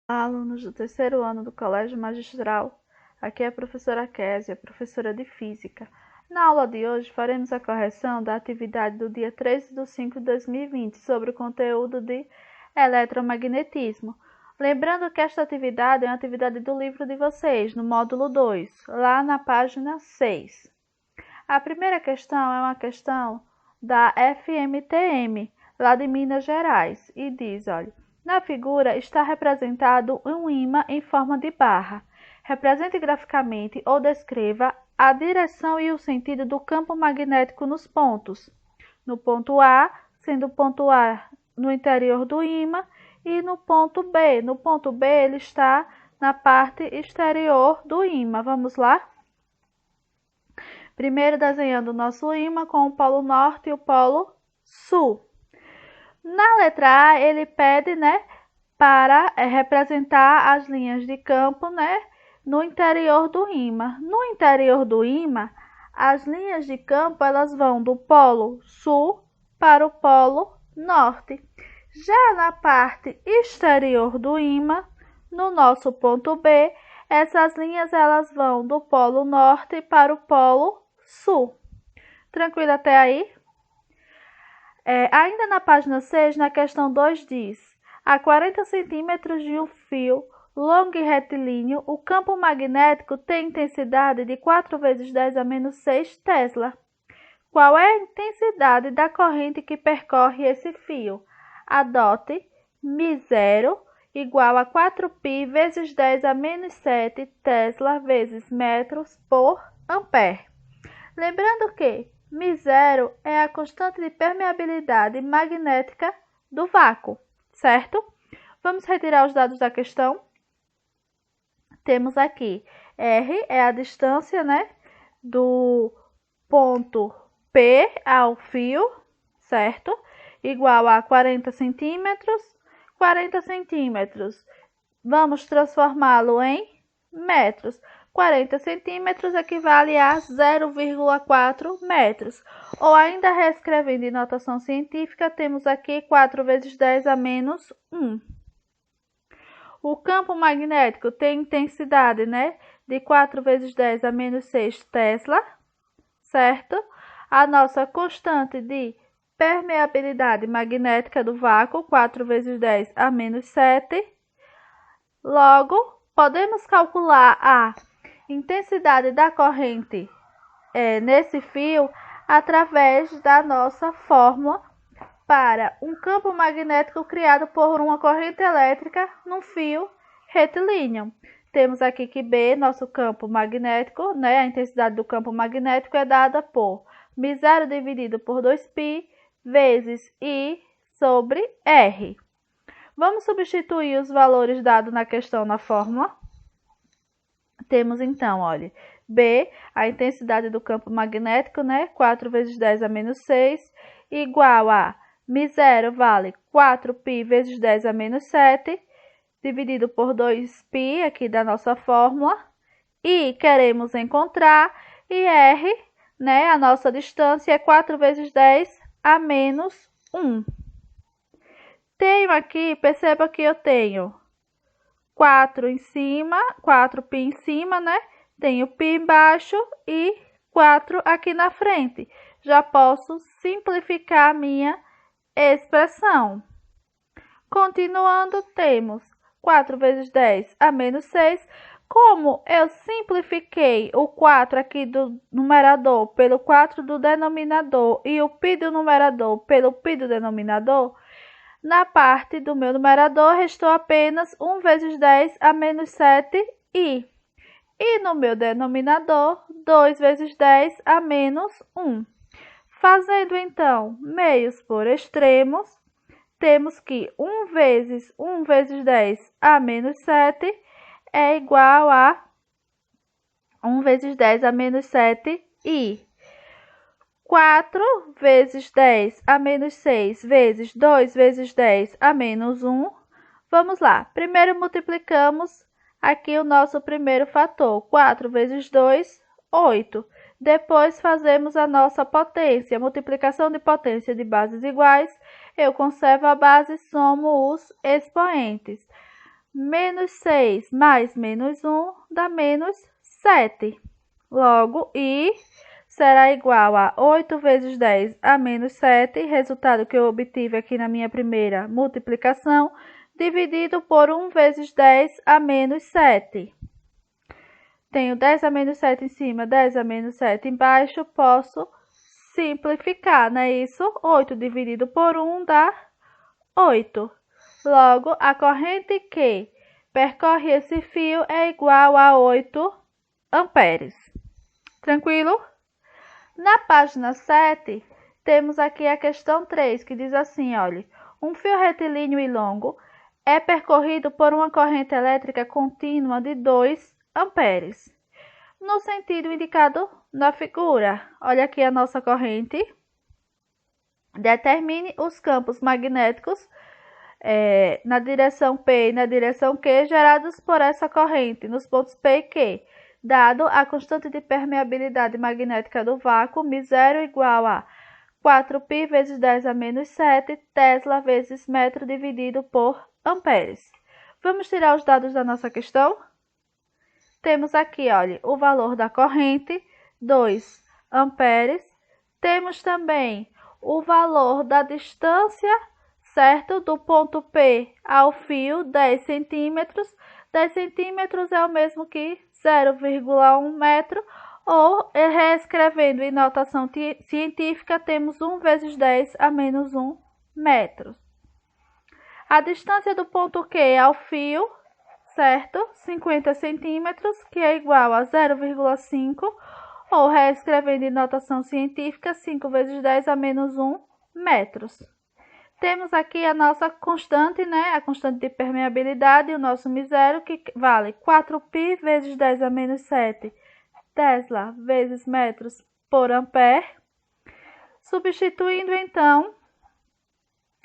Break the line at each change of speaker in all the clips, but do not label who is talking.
Olá, alunos do terceiro ano do Colégio Magistral. Aqui é a professora Késia, professora de Física. Na aula de hoje, faremos a correção da atividade do dia 13/5/2020 sobre o conteúdo de eletromagnetismo. Lembrando que esta atividade é uma atividade do livro de vocês, no módulo 2, lá na página 6. A primeira questão é uma questão da FMTM, lá de Minas Gerais, e diz, olha, na figura está representado um ímã em forma de barra. Represente graficamente ou descreva a direção e o sentido do campo magnético nos pontos. No ponto A, sendo o ponto A no interior do ímã, e no ponto B. No ponto B, ele está na parte exterior do ímã. Vamos lá? Primeiro desenhando o nosso ímã com o polo norte e o polo sul. Na letra A, ele pede, para representar as linhas de campo, no interior do ímã. No interior do ímã, as linhas de campo, elas vão do polo sul para o polo norte. Já na parte exterior do ímã, no nosso ponto B, essas linhas elas vão do polo norte para o polo sul. Tranquilo até aí? Ainda na página 6, na questão 2, diz: a 40 centímetros de um fio longo e retilíneo, o campo magnético tem intensidade de 4 vezes 10 a menos 6 Tesla. Qual é a intensidade da corrente que percorre esse fio? Adote μ0 igual a 4π vezes 10 a menos 7 Tesla vezes metros por ampere. Lembrando que μ0 é a constante de permeabilidade magnética do vácuo, certo? Vamos retirar os dados da questão. Temos aqui R é a distância, do ponto P ao fio, certo? Igual a 40 centímetros. 40 centímetros, vamos transformá-lo em metros. 40 centímetros equivale a 0,4 metros. Ou ainda reescrevendo em notação científica, temos aqui 4 vezes 10 a menos 1. O campo magnético tem intensidade, de 4 vezes 10 a menos 6 Tesla, certo? A nossa constante de permeabilidade magnética do vácuo, 4 vezes 10 a menos 7. Logo, podemos calcular a intensidade da corrente nesse fio através da nossa fórmula para um campo magnético criado por uma corrente elétrica num fio retilíneo. Temos aqui que B, nosso campo magnético, a intensidade do campo magnético é dada por μ0 dividido por 2π vezes I sobre R. Vamos substituir os valores dados na questão na fórmula. Temos então, olha, B, a intensidade do campo magnético, 4 vezes 10 a menos 6, igual a μ0 vale 4π vezes 10 a menos 7, dividido por 2π aqui da nossa fórmula. E queremos encontrar, e R, a nossa distância é 4 vezes 10 a menos 1. Tenho aqui, perceba que eu tenho 4 em cima, 4π em cima, Tenho π embaixo e 4 aqui na frente. Já posso simplificar a minha expressão. Continuando, temos 4 vezes 10 a menos 6. Como eu simplifiquei o 4 aqui do numerador pelo 4 do denominador e o π do numerador pelo π do denominador, na parte do meu numerador restou apenas 1 vezes 10 a menos 7i. E no meu denominador, 2 vezes 10 a menos 1. Fazendo então meios por extremos, temos que 1 vezes 10 a menos 7 é igual a 1 vezes 10 a menos 7i. 4 vezes 10 a menos 6 vezes 2 vezes 10 a menos 1. Vamos lá. Primeiro multiplicamos aqui o nosso primeiro fator. 4 vezes 2, 8. Depois fazemos a nossa potência. Multiplicação de potência de bases iguais. Eu conservo a base e somo os expoentes. Menos 6 mais menos 1 dá menos 7. Logo, I será igual a 8 vezes 10 a menos 7, resultado que eu obtive aqui na minha primeira multiplicação, dividido por 1 vezes 10 a menos 7. Tenho 10 a menos 7 em cima, 10 a menos 7 embaixo, posso simplificar, não é isso? 8 dividido por 1 dá 8. Logo, a corrente que percorre esse fio é igual a 8 amperes. Tranquilo? Na página 7, temos aqui a questão 3, que diz assim, olha, um fio retilíneo e longo é percorrido por uma corrente elétrica contínua de 2 amperes. No sentido indicado na figura, olha aqui a nossa corrente. Determine os campos magnéticos na direção P e na direção Q gerados por essa corrente nos pontos P e Q, dado a constante de permeabilidade magnética do vácuo, μ0 igual a 4π vezes 10 a menos 7 Tesla vezes metro dividido por amperes. Vamos tirar os dados da nossa questão? Temos aqui, olha, o valor da corrente, 2 amperes. Temos também o valor da distância, certo? Do ponto P ao fio, 10 centímetros. 10 centímetros é o mesmo que 0,1 metro, ou reescrevendo em notação científica, temos 1 vezes 10 a menos 1 metro. A distância do ponto Q ao fio, certo? 50 centímetros, que é igual a 0,5, ou reescrevendo em notação científica, 5 vezes 10 a menos 1 metros. Temos aqui a nossa constante, né? A constante de permeabilidade, o nosso μ0, que vale 4π vezes 10 a menos 7 Tesla vezes metros por ampere. Substituindo, então,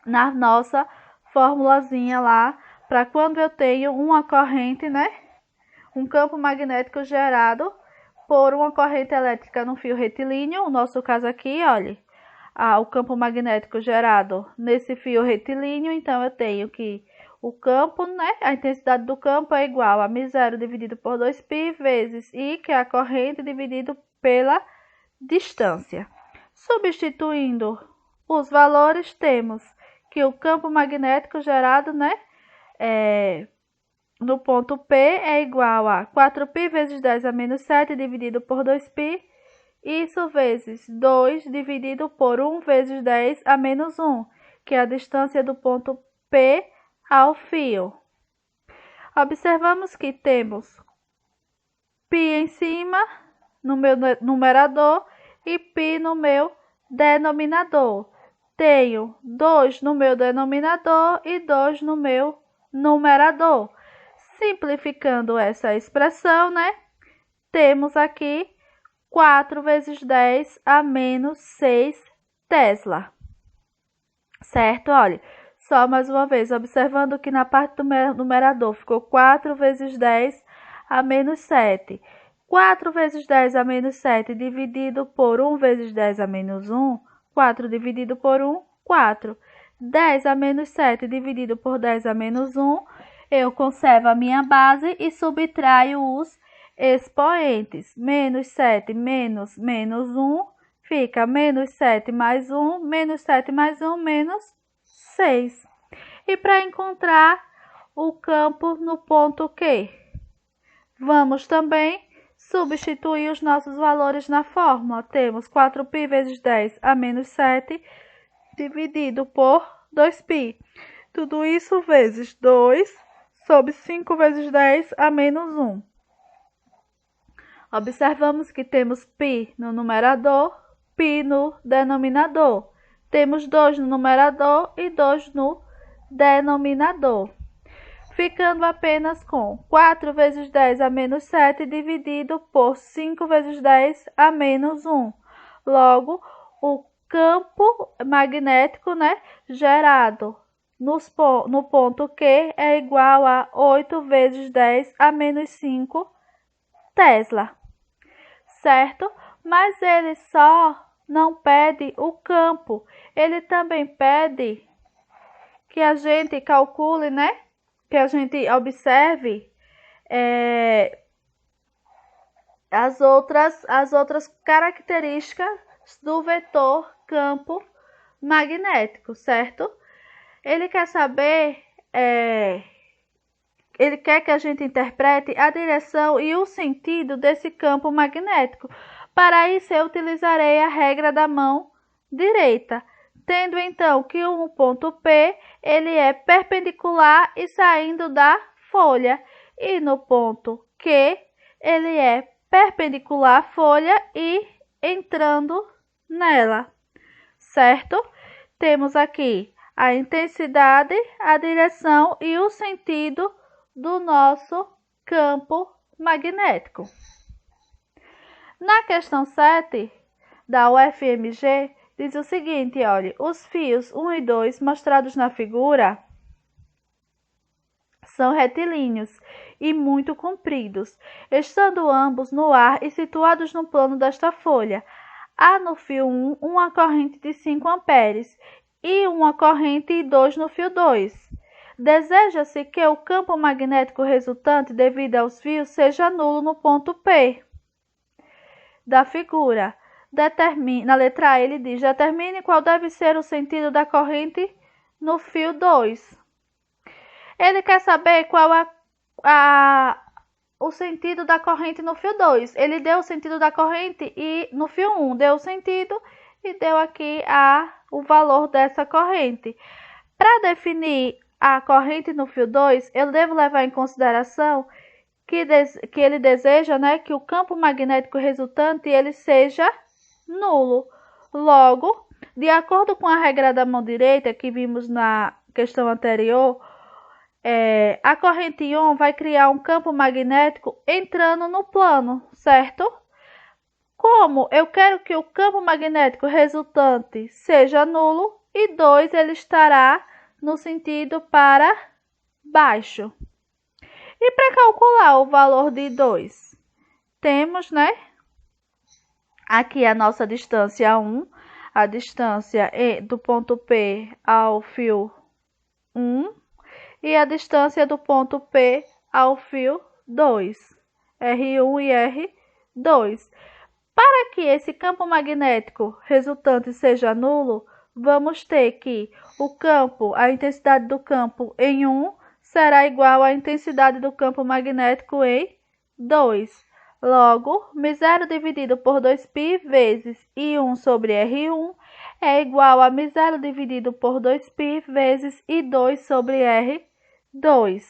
na nossa formulazinha lá, para quando eu tenho uma corrente, né? Um campo magnético gerado por uma corrente elétrica no fio retilíneo, o nosso caso aqui, olha, o campo magnético gerado nesse fio retilíneo, então eu tenho que o campo, né? A intensidade do campo é igual a μ0 dividido por 2π vezes I, que é a corrente, dividido pela distância. Substituindo os valores, temos que o campo magnético gerado, né? No ponto P é igual a 4π vezes 10 a menos 7 dividido por 2π, isso vezes 2 dividido por 1 vezes 10 a menos 1, que é a distância do ponto P ao fio. Observamos que temos π em cima, no meu numerador, e π no meu denominador. Tenho 2 no meu denominador e 2 no meu numerador. Simplificando essa expressão, né? Temos aqui 4 vezes 10 a menos 6 Tesla. Certo? Olha, só mais uma vez, observando que na parte do numerador ficou 4 vezes 10 a menos 7. 4 vezes 10 a menos 7 dividido por 1 vezes 10 a menos 1, 4 dividido por 1, 4. 10 a menos 7 dividido por 10 a menos 1, eu conservo a minha base e subtraio os expoentes. Menos 7 menos 1, fica menos 7 mais 1, menos 7 mais 1, menos 6. E para encontrar o campo no ponto Q, vamos também substituir os nossos valores na fórmula. Temos 4π vezes 10 a menos 7 dividido por 2π. Tudo isso vezes 2 sobre 5 vezes 10 a menos 1. Observamos que temos π no numerador, π no denominador. Temos 2 no numerador e 2 no denominador. Ficando apenas com 4 vezes 10 a menos 7 dividido por 5 vezes 10 a menos 1. Logo, o campo magnético, né, gerado no ponto Q é igual a 8 vezes 10 a menos 5 Tesla. Certo? Mas ele só não pede o campo. Ele também pede que a gente calcule, né, que a gente observe as outras características do vetor campo magnético, certo? Ele quer saber, ele quer que a gente interprete a direção e o sentido desse campo magnético. Para isso, eu utilizarei a regra da mão direita, tendo então que o ponto P ele é perpendicular e saindo da folha, e no ponto Q ele é perpendicular à folha e entrando nela, certo? Temos aqui a intensidade, a direção e o sentido do nosso campo magnético. Na questão 7 da UFMG, diz o seguinte, olha, os fios 1 e 2 mostrados na figura são retilíneos e muito compridos, estando ambos no ar e situados no plano desta folha. Há no fio 1 uma corrente de 5 amperes e uma corrente 2 no fio 2. Deseja-se que o campo magnético resultante devido aos fios seja nulo no ponto P da figura. Na letra A ele diz, determine qual deve ser o sentido da corrente no fio 2. Ele quer saber qual o sentido da corrente no fio 2. Ele deu o sentido da corrente e no fio 1 deu o sentido e deu aqui o valor dessa corrente. Para definir a corrente no fio 2, eu devo levar em consideração que ele deseja, que o campo magnético resultante ele seja nulo. Logo, de acordo com a regra da mão direita que vimos na questão anterior, a corrente íon vai criar um campo magnético entrando no plano, certo? Como eu quero que o campo magnético resultante seja nulo e 2 ele estará no sentido para baixo. E para calcular o valor de 2, temos, aqui a nossa distância 1, a distância do ponto P ao fio 1 e a distância do ponto P ao fio 2, R1 e R2. Para que esse campo magnético resultante seja nulo, vamos ter que a intensidade do campo em 1 será igual à intensidade do campo magnético em 2. Logo, μ0 dividido por 2π vezes I1 sobre R1 é igual a μ0 dividido por 2π vezes I2 sobre R2.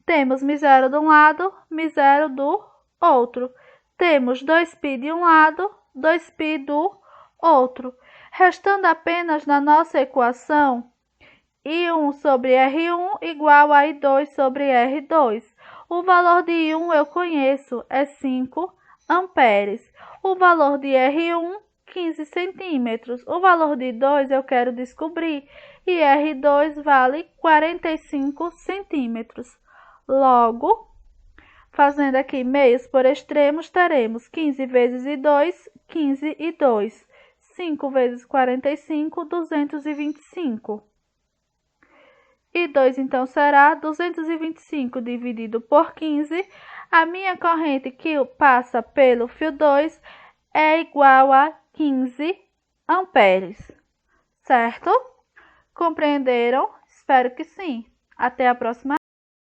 Temos μ0 de um lado, μ0 do outro. Temos 2π de um lado, 2π do outro. Restando apenas na nossa equação I1 sobre R1 igual a I2 sobre R2. O valor de I1 eu conheço, é 5 amperes. O valor de R1, 15 centímetros. O valor de I2 eu quero descobrir e R2 vale 45 centímetros. Logo, fazendo aqui meios por extremos, teremos 15 vezes I2, 15 e 2. 5 vezes 45, 225. E 2, então, será 225 dividido por 15. A minha corrente que passa pelo fio 2 é igual a 15 amperes. Certo? Compreenderam? Espero que sim. Até a próxima.